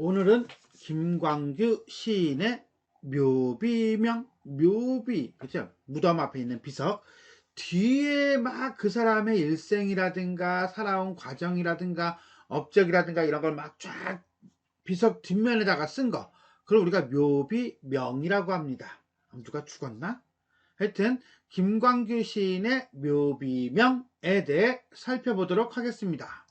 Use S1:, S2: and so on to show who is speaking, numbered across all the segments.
S1: 오늘은 김광규 시인의 묘비명, 묘비, 그죠? 무덤 앞에 있는 비석. 뒤에 막 그 사람의 일생이라든가 살아온 과정이라든가 업적이라든가 이런 걸 막 쫙 비석 뒷면에다가 쓴 거. 그걸 우리가 묘비명이라고 합니다. 누가 죽었나? 하여튼 김광규 시인의 묘비명에 대해 살펴보도록 하겠습니다.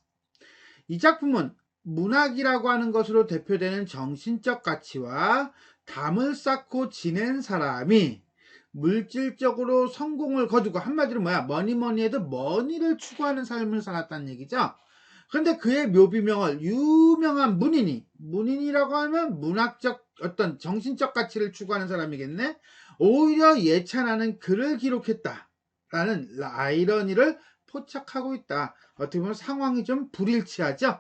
S1: 이 작품은 문학이라고 하는 것으로 대표되는 정신적 가치와 담을 쌓고 지낸 사람이 물질적으로 성공을 거두고, 한마디로 뭐야, 뭐니 해도 머니를 추구하는 삶을 살았다는 얘기죠. 그런데 그의 묘비명을 유명한 문인이라고 하면 문학적 어떤 정신적 가치를 추구하는 사람이겠네. 오히려 예찬하는 글을 기록했다라는 아이러니를 포착하고 있다. 어떻게 보면 상황이 좀 불일치하죠.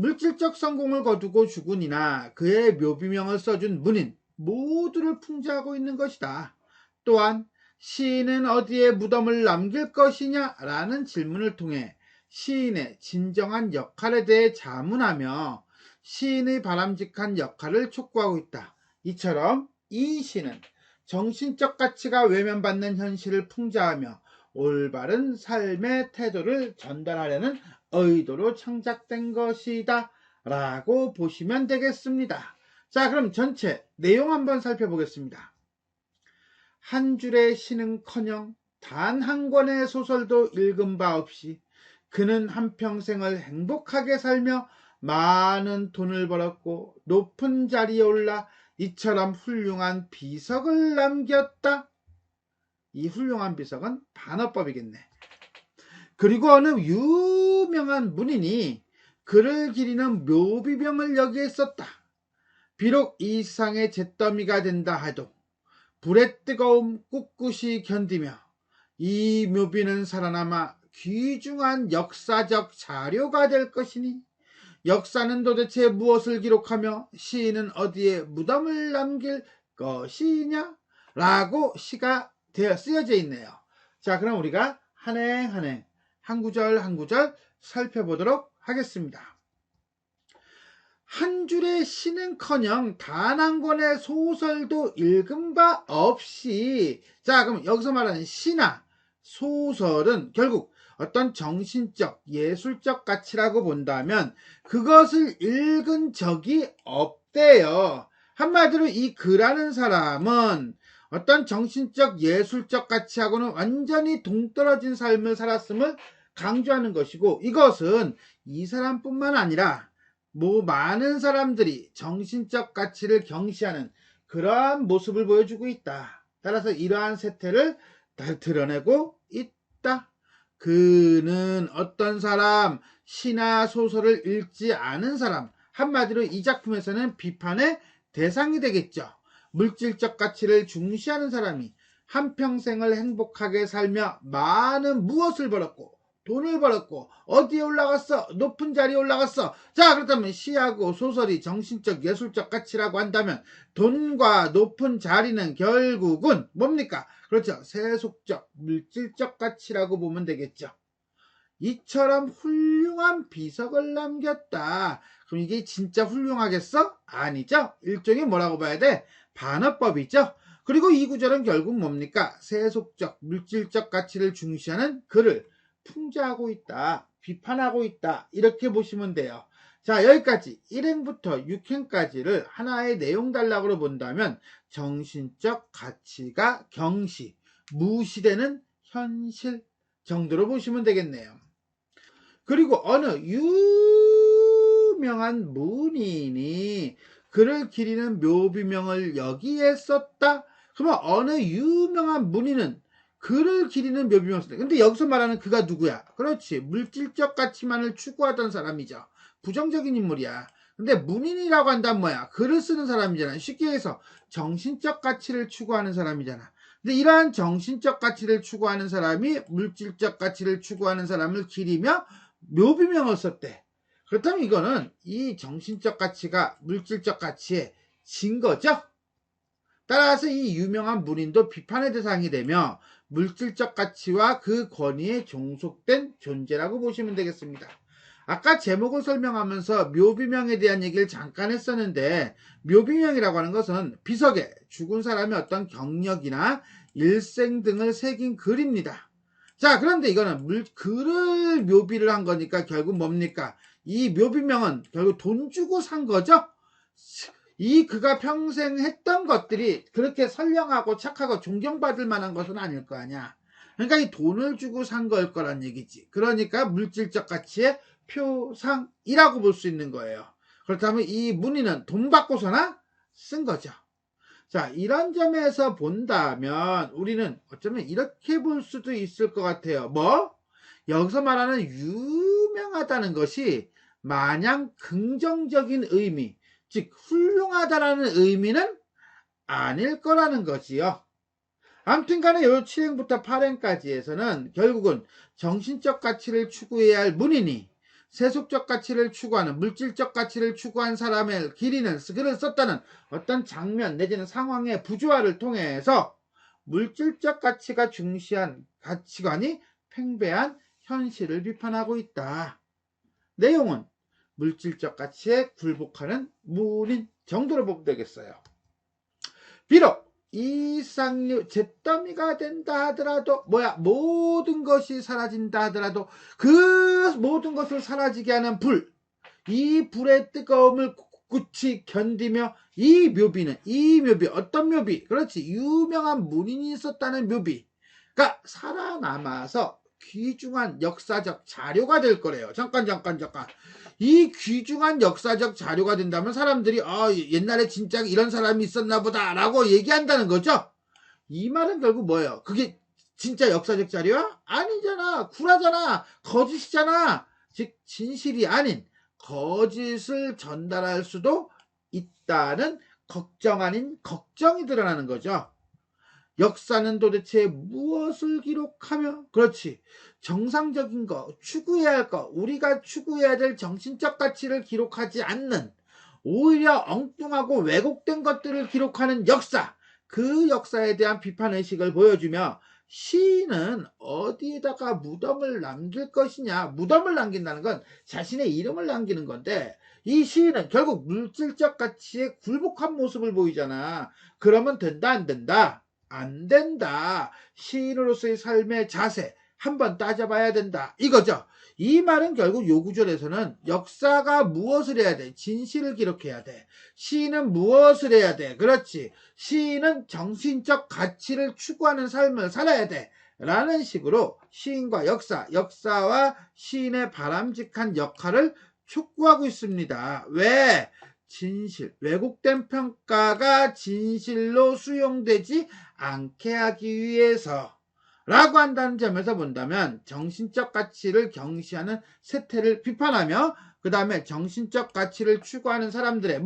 S1: 물질적 성공을 거두고 죽은 이나 그의 묘비명을 써준 문인 모두를 풍자하고 있는 것이다. 또한 시인은 어디에 무덤을 남길 것이냐 라는 질문을 통해 시인의 진정한 역할에 대해 자문하며 시인의 바람직한 역할을 촉구하고 있다. 이처럼 이 시는 정신적 가치가 외면받는 현실을 풍자하며 올바른 삶의 태도를 전달하려는 의도로 창작된 것이다 라고 보시면 되겠습니다. 자, 그럼 전체 내용 한번 살펴보겠습니다. 한 줄의 시는커녕 단 한 권의 소설도 읽은 바 없이 그는 한평생을 행복하게 살며 많은 돈을 벌었고 높은 자리에 올라 이처럼 훌륭한 비석을 남겼다. 이 훌륭한 비석은 반어법이겠네. 그리고 어느 유명한 문인이 그를 기리는 묘비병을 여기에 썼다. 비록 이 세상의 잿더미가 된다 해도 불의 뜨거움 꿋꿋이 견디며 이 묘비는 살아남아 귀중한 역사적 자료가 될 것이니 역사는 도대체 무엇을 기록하며 시인은 어디에 무덤을 남길 것이냐? 라고 시가 쓰여져 있네요. 자, 그럼 우리가 한행 한 구절 한 구절 살펴보도록 하겠습니다. 한 줄의 시는커녕 단 한 권의 소설도 읽은 바 없이, 자, 그럼 여기서 말하는 시나 소설은 결국 어떤 정신적, 예술적 가치라고 본다면 그것을 읽은 적이 없대요. 한마디로 이 글하는 사람은 어떤 정신적, 예술적 가치하고는 완전히 동떨어진 삶을 살았음을 강조하는 것이고, 이것은 이 사람뿐만 아니라 많은 사람들이 정신적 가치를 경시하는 그러한 모습을 보여주고 있다. 따라서 이러한 세태를 드러내고 있다. 그는 어떤 사람, 시나 소설을 읽지 않은 사람, 한마디로 이 작품에서는 비판의 대상이 되겠죠. 물질적 가치를 중시하는 사람이 한평생을 행복하게 살며 많은 무엇을 벌었고 돈을 벌었고 어디에 올라갔어? 높은 자리에 올라갔어. 자, 그렇다면 시하고 소설이 정신적 예술적 가치라고 한다면 돈과 높은 자리는 결국은 뭡니까? 그렇죠. 세속적 물질적 가치라고 보면 되겠죠. 이처럼 훌륭한 비석을 남겼다. 그럼 이게 진짜 훌륭하겠어? 아니죠. 일종의 뭐라고 봐야 돼? 반어법이죠. 그리고 이 구절은 결국 뭡니까? 세속적 물질적 가치를 중시하는 글을 풍자하고 있다, 비판하고 있다, 이렇게 보시면 돼요. 자, 여기까지 1행부터 6행까지를 하나의 내용 단락으로 본다면 정신적 가치가 경시, 무시되는 현실 정도로 보시면 되겠네요. 그리고 어느 유명한 문인이 그를 기리는 묘비명을 여기에 썼다. 그러면 어느 유명한 문인은 그를 기리는 묘비명을 썼다. 근데 여기서 말하는 그가 누구야? 그렇지, 물질적 가치만을 추구하던 사람이죠. 부정적인 인물이야. 근데 문인이라고 한다면 뭐야? 글을 쓰는 사람이잖아. 쉽게 해서 정신적 가치를 추구하는 사람이잖아. 근데 이러한 정신적 가치를 추구하는 사람이 물질적 가치를 추구하는 사람을 기리며 묘비명을 썼대. 그렇다면 이거는 이 정신적 가치가 물질적 가치의 증거죠. 따라서 이 유명한 문인도 비판의 대상이 되며 물질적 가치와 그 권위에 종속된 존재라고 보시면 되겠습니다. 아까 제목을 설명하면서 묘비명에 대한 얘기를 잠깐 했었는데, 묘비명이라고 하는 것은 비석에 죽은 사람의 어떤 경력이나 일생 등을 새긴 글입니다. 자, 그런데 이거는 글을 묘비를 한 거니까 결국 뭡니까? 이 묘비명은 결국 돈 주고 산 거죠? 이 그가 평생 했던 것들이 그렇게 선량하고 착하고 존경받을 만한 것은 아닐 거 아니야. 그러니까 이 돈을 주고 산 걸 거란 얘기지. 그러니까 물질적 가치의 표상이라고 볼 수 있는 거예요. 그렇다면 이 문의는 돈 받고서나 쓴 거죠. 자, 이런 점에서 본다면 우리는 어쩌면 이렇게 볼 수도 있을 것 같아요. 뭐? 여기서 말하는 유명하다는 것이 마냥 긍정적인 의미, 즉 훌륭하다라는 의미는 아닐 거라는 거지요. 아무튼 간에 요 7행부터 8행까지에서는 결국은 정신적 가치를 추구해야 할 문인이 세속적 가치를 추구하는, 물질적 가치를 추구한 사람을 기리는 글을 썼다는 어떤 장면 내지는 상황의 부조화를 통해서 물질적 가치가 중시한 가치관이 팽배한 현실을 비판하고 있다. 내용은 물질적 가치에 굴복하는 문인 정도로 보면 되겠어요. 비록 이상류 잿더미가 된다 하더라도 모든 것이 사라진다 하더라도 그 모든 것을 사라지게 하는 불, 이 불의 뜨거움을 꿋꿋이 견디며 이 묘비 어떤 묘비? 그렇지, 유명한 문인이 있었다는 묘비가 살아남아서 귀중한 역사적 자료가 될 거래요. 잠깐. 이 귀중한 역사적 자료가 된다면 사람들이 옛날에 진짜 이런 사람이 있었나 보다 라고 얘기한다는 거죠. 이 말은 결국 뭐예요? 그게 진짜 역사적 자료야? 아니잖아. 구라잖아. 거짓이잖아. 즉 진실이 아닌 거짓을 전달할 수도 있다는 걱정 아닌 걱정이 드러나는 거죠. 역사는 도대체 무엇을 기록하며, 그렇지, 정상적인 거, 추구해야 할 거, 우리가 추구해야 될 정신적 가치를 기록하지 않는, 오히려 엉뚱하고 왜곡된 것들을 기록하는 역사, 그 역사에 대한 비판의식을 보여주며 시인은 어디에다가 무덤을 남길 것이냐. 무덤을 남긴다는 건 자신의 이름을 남기는 건데, 이 시인은 결국 물질적 가치에 굴복한 모습을 보이잖아. 그러면 된다 안 된다? 안 된다. 시인으로서의 삶의 자세 한번 따져봐야 된다, 이거죠. 이 말은 결국 요 구절에서는 역사가 무엇을 해야 돼? 진실을 기록해야 돼. 시인은 무엇을 해야 돼? 그렇지, 시인은 정신적 가치를 추구하는 삶을 살아야 돼 라는 식으로 시인과 역사와 시인의 바람직한 역할을 촉구하고 있습니다. 왜? 진실, 왜곡된 평가가 진실로 수용되지 않게 하기 위해서 라고 한다는 점에서 본다면 정신적 가치를 경시하는 세태를 비판하며 그 다음에 정신적 가치를 추구하는 사람들의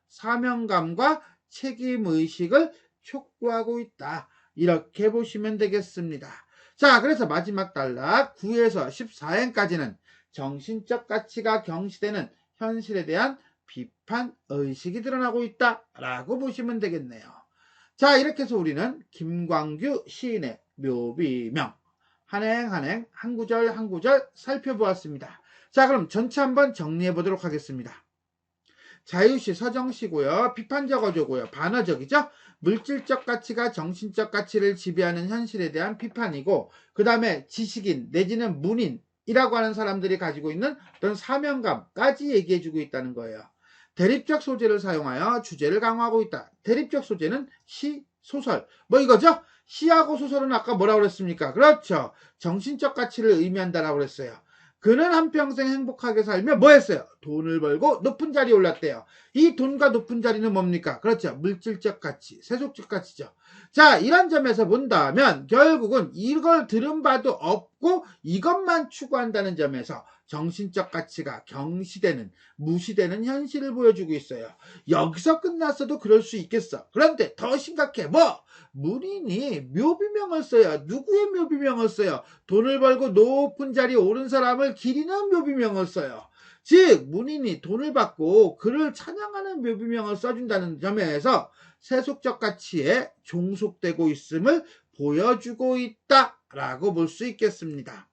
S1: 사명감과 책임의식을 촉구하고 있다, 이렇게 보시면 되겠습니다. 자, 그래서 마지막 단락 9에서 14행까지는 정신적 가치가 경시되는 현실에 대한 비판 의식이 드러나고 있다라고 보시면 되겠네요. 자, 이렇게 해서 우리는 김광규 시인의 묘비명 한행 한 구절 한 구절 살펴보았습니다. 자, 그럼 전체 한번 정리해 보도록 하겠습니다. 자유시 서정시고요. 비판적 어조고요. 반어적이죠. 물질적 가치가 정신적 가치를 지배하는 현실에 대한 비판이고, 그 다음에 지식인 내지는 문인이라고 하는 사람들이 가지고 있는 어떤 사명감까지 얘기해주고 있다는 거예요. 대립적 소재를 사용하여 주제를 강화하고 있다. 대립적 소재는 시, 소설 이거죠. 시하고 소설은 아까 뭐라고 그랬습니까? 그렇죠, 정신적 가치를 의미한다라고 그랬어요. 그는 한평생 행복하게 살며 뭐 했어요? 돈을 벌고 높은 자리에 올랐대요. 이 돈과 높은 자리는 뭡니까? 그렇죠, 물질적 가치, 세속적 가치죠. 자, 이런 점에서 본다면 결국은 이걸 들은 바도 없고 이것만 추구한다는 점에서 정신적 가치가 경시되는, 무시되는 현실을 보여주고 있어요. 여기서 끝났어도 그럴 수 있겠어. 그런데 더 심각해. 문인이 묘비명을 써요. 누구의 묘비명을 써요? 돈을 벌고 높은 자리에 오른 사람을 기리는 묘비명을 써요. 즉 문인이 돈을 받고 그를 찬양하는 묘비명을 써준다는 점에서 세속적 가치에 종속되고 있음을 보여주고 있다라고 볼 수 있겠습니다.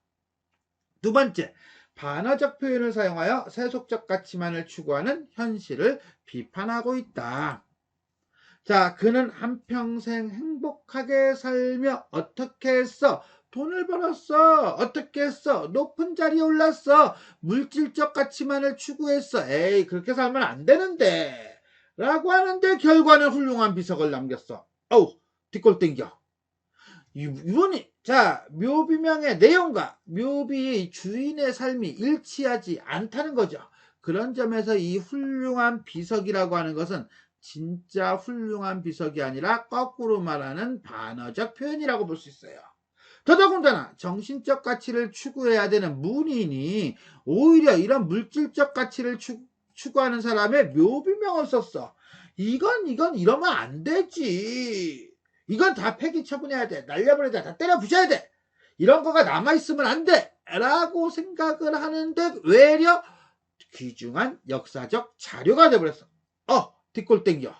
S1: 두 번째, 반어적 표현을 사용하여 세속적 가치만을 추구하는 현실을 비판하고 있다. 자, 그는 한평생 행복하게 살며 어떻게 했어? 돈을 벌었어. 어떻게 했어? 높은 자리에 올랐어. 물질적 가치만을 추구했어. 에이, 그렇게 살면 안 되는데. 라고 하는데 결과는 훌륭한 비석을 남겼어. 어우, 뒷골 땡겨. 이분이, 자, 묘비명의 내용과 묘비의 주인의 삶이 일치하지 않다는 거죠. 그런 점에서 이 훌륭한 비석이라고 하는 것은 진짜 훌륭한 비석이 아니라 거꾸로 말하는 반어적 표현이라고 볼 수 있어요. 더더군다나 정신적 가치를 추구해야 되는 문인이 오히려 이런 물질적 가치를 추구하는 사람의 묘비명을 썼어. 이건 이러면 안 되지. 이건 다 폐기 처분해야 돼. 날려버려야 돼. 다 때려 부셔야 돼. 이런 거가 남아있으면 안 돼. 라고 생각을 하는데 외려 귀중한 역사적 자료가 돼버렸어. 뒷골 땡겨.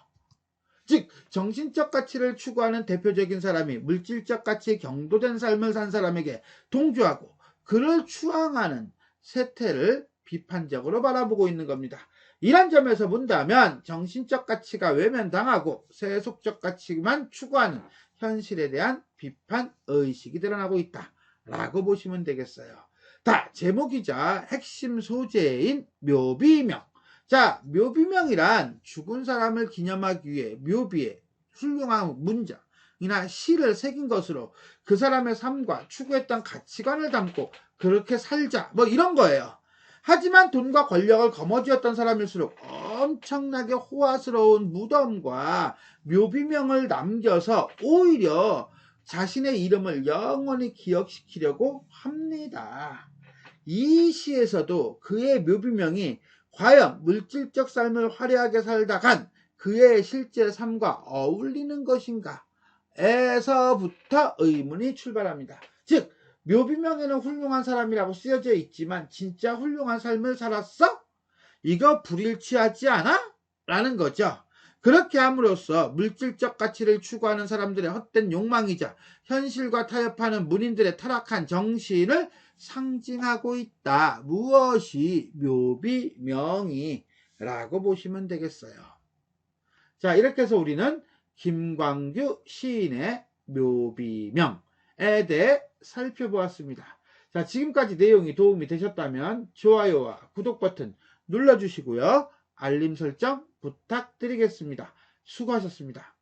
S1: 즉 정신적 가치를 추구하는 대표적인 사람이 물질적 가치에 경도된 삶을 산 사람에게 동조하고 그를 추앙하는 세태를 비판적으로 바라보고 있는 겁니다. 이런 점에서 본다면 정신적 가치가 외면당하고 세속적 가치만 추구하는 현실에 대한 비판 의식이 드러나고 있다 라고 보시면 되겠어요. 제목이자 핵심 소재인 묘비명. 자, 묘비명이란 죽은 사람을 기념하기 위해 묘비에 훌륭한 문장이나 시를 새긴 것으로 그 사람의 삶과 추구했던 가치관을 담고 그렇게 살자 뭐 이런 거예요. 하지만 돈과 권력을 거머쥐었던 사람일수록 엄청나게 호화스러운 무덤과 묘비명을 남겨서 오히려 자신의 이름을 영원히 기억시키려고 합니다. 이 시에서도 그의 묘비명이 과연 물질적 삶을 화려하게 살다 간 그의 실제 삶과 어울리는 것인가 에서부터 의문이 출발합니다. 즉 묘비명에는 훌륭한 사람이라고 쓰여져 있지만 진짜 훌륭한 삶을 살았어? 이거 불일치하지 않아? 라는 거죠. 그렇게 함으로써 물질적 가치를 추구하는 사람들의 헛된 욕망이자 현실과 타협하는 문인들의 타락한 정신을 상징하고 있다. 무엇이 묘비명이 라고 보시면 되겠어요. 자, 이렇게 해서 우리는 김광규 시인의 묘비명에 대해 살펴보았습니다. 자, 지금까지 내용이 도움이 되셨다면 좋아요와 구독 버튼 눌러주시고요. 알림 설정 부탁드리겠습니다. 수고하셨습니다.